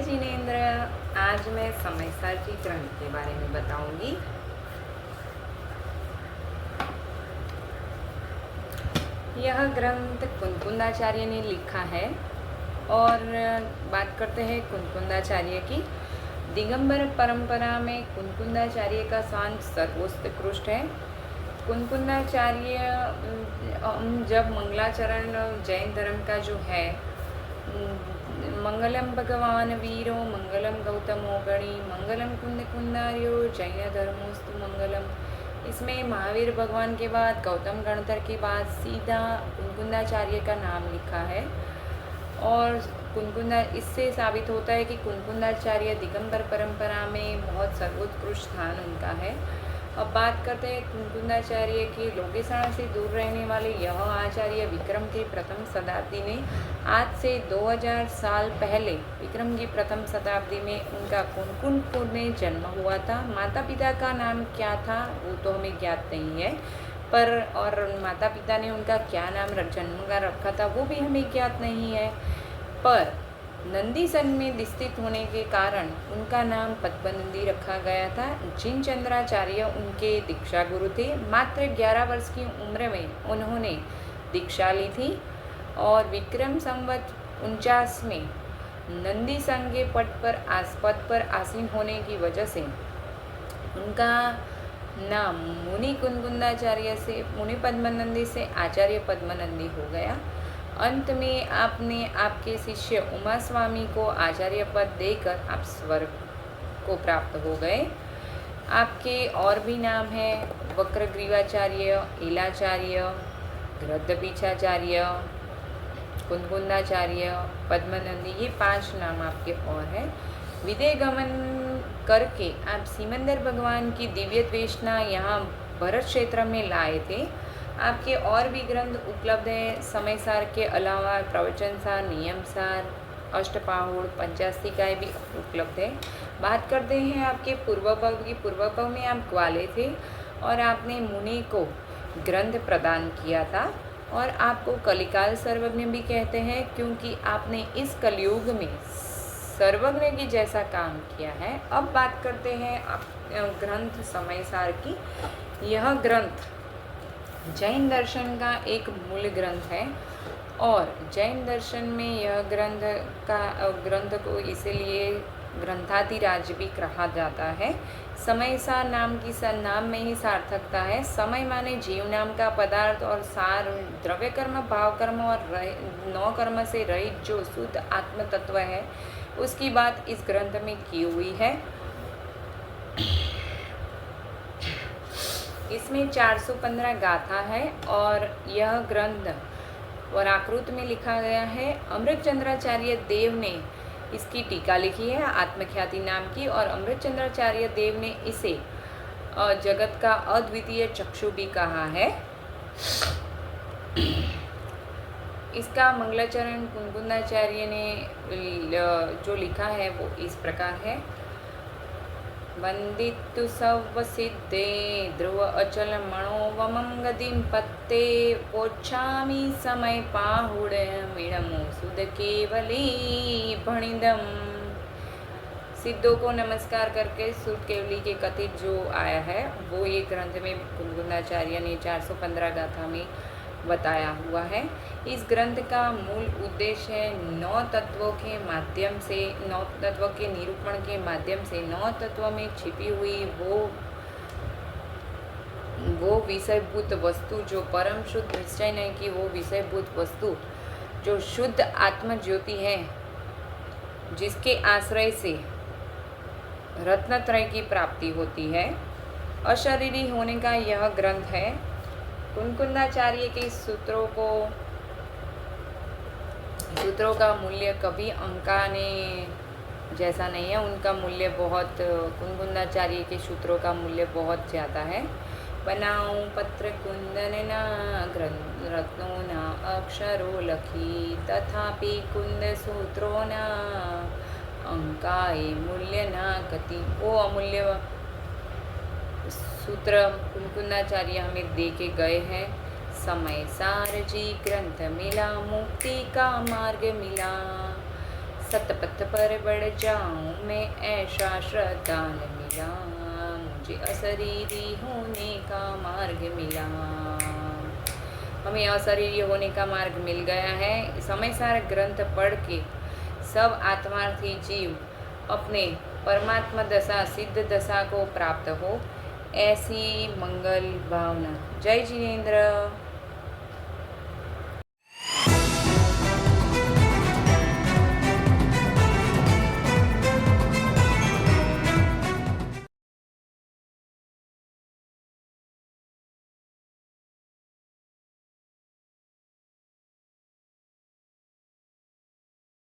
जिनेंद्र। आज मैं समयसार जी ग्रंथ के बारे में बताऊंगी। यह ग्रंथ कुंकुंदाचार्य ने लिखा है और बात करते हैं कुंकुंदाचार्य की। दिगंबर परंपरा में कुंकुंदाचार्य का स्थान सर्वोत्कृष्ट है। कुंकुंदाचार्य जब मंगलाचरण जैन धर्म का जो है, मंगलम भगवान वीरो मंगलम गौतमो गणी मंगलम कुंद कुंदार्यो जैन धर्मोस्तु मंगलम, इसमें महावीर भगवान के बाद गौतम गणधर के बाद सीधा कुंकुंदाचार्य का नाम लिखा है। और इससे साबित होता है कि कुंकुंदाचार्य दिगंबर परंपरा में बहुत सर्वोत्कृष्ट स्थान उनका है। अब बात करते हैं कुंकुंदाचार्य की। लोकेशण से दूर रहने वाले यह आचार्य विक्रम की प्रथम शताब्दी में, आज से 2000 साल पहले विक्रम की प्रथम शताब्दी में उनका कुंकुनपुर में जन्म हुआ था। माता पिता का नाम क्या था वो तो हमें ज्ञात नहीं है, पर और माता पिता ने उनका क्या नाम जन्म का रखा था वो भी हमें ज्ञात नहीं है। पर नंदीसन में स्थित होने के कारण उनका नाम पद्मनंदी रखा गया था। जिनचंद्राचार्य उनके दीक्षा गुरु थे। मात्र 11 वर्ष की उम्र में उन्होंने दीक्षा ली थी और विक्रम संवत 49 में नंदीसन के पद पर आसीन होने की वजह से उनका नाम मुनि कुंकुंदाचार्य से मुनि पद्मनंदी से आचार्य पद्मनंदी हो गया। अंत में आपने आपके शिष्य उमा स्वामी को आचार्य पद देकर आप स्वर्ग को प्राप्त हो गए। आपके और भी नाम हैं वक्रग्रीवाचार्य, ईलाचार्य, गृद्धपीछाचार्य, कुंकुंदाचार्य, पद्मनंदी, ये 5 नाम आपके और हैं। विदेह गमन करके आप सिमंदर भगवान की दिव्य द्वेषना यहाँ भरत क्षेत्र में लाए थे। आपके और भी ग्रंथ उपलब्ध हैं। समयसार के अलावा प्रवचन सार, नियम सार, अष्टपाहुड़, पंचास्तिकाएँ भी उपलब्ध है। बात करते हैं आपके पूर्वभव की। पूर्वभव में आप ग्वाले थे और आपने मुनि को ग्रंथ प्रदान किया था और आपको कलिकाल सर्वज्ञ भी कहते हैं, क्योंकि आपने इस कलयुग में सर्वज्ञ की जैसा काम किया है। अब बात करते हैं ग्रंथ समयसार की। यह ग्रंथ जैन दर्शन का एक मूल ग्रंथ है और जैन दर्शन में यह ग्रंथ को इसलिए ग्रंथाधिराज भी कहा जाता है। समयसार नाम में ही सार्थकता है। समय माने जीव नाम का पदार्थ और सार द्रव्य कर्म, भाव कर्म और 9 कर्म से रहित जो शुद्ध आत्म तत्व है, उसकी बात इस ग्रंथ में की हुई है। इसमें 415 गाथा है और यह ग्रंथ वराकृत में लिखा गया है। अमृतचंद्राचार्य देव ने इसकी टीका लिखी है आत्मख्याति नाम की, और अमृतचंद्राचार्य देव ने इसे जगत का अद्वितीय चक्षु भी कहा है। इसका मंगलाचरण कुंकुंदाचार्य ने जो लिखा है वो इस प्रकार है। वंदितु सवसिद्धे ध्रुव अचल मणोवमं गतिं पत्ते पोच्छामि समय पाहुड़ मिणमो सुध केवली भणिदम। सिद्धों को नमस्कार करके सुध केवली के कथित जो आया है वो ये ग्रंथ में कुंकुंदाचार्य ने 415 गाथा में बताया हुआ है। इस ग्रंथ का मूल उद्देश्य है 9 तत्वों के माध्यम से, 9 तत्वों के निरूपण के माध्यम से 9 तत्वों में छिपी हुई वो विषयभूत वस्तु जो परम शुद्ध निश्चय नहीं कि वो विषयभूत वस्तु जो शुद्ध आत्म ज्योति है, जिसके आश्रय से रत्नत्रय की प्राप्ति होती है। अशरीरी होने का यह ग्रंथ है। कुंकुंदाचार्य के सूत्रों का मूल्य कभी अंकाने जैसा नहीं है। उनका मूल्य बहुत, कुंकुंदाचार्य के सूत्रों का मूल्य बहुत ज़्यादा है। बनाऊं पत्र कुंदन ना रत्नों ना अक्षरों लखी, तथापि कुंद सूत्रों ना अंकाए मूल्य ना कति। वो अमूल्य सूत्र कुंकुंदाचार्य हमें दे के गए हैं। समयसार जी ग्रंथ मिला, मुक्ति का मार्ग मिला। सतपथ पर बढ़ जाऊं मैं, ऐसा श्रद्धान मिला, मुझे अशरीरी होने का मार्ग मिला। हमें अशरीरी होने का मार्ग मिल गया है। समय सार ग्रंथ पढ़ के सब आत्मार्थी जीव अपने परमात्मा दशा सिद्ध दशा को प्राप्त हो, ऐसी मंगल भावना। जय जिनेन्द्र।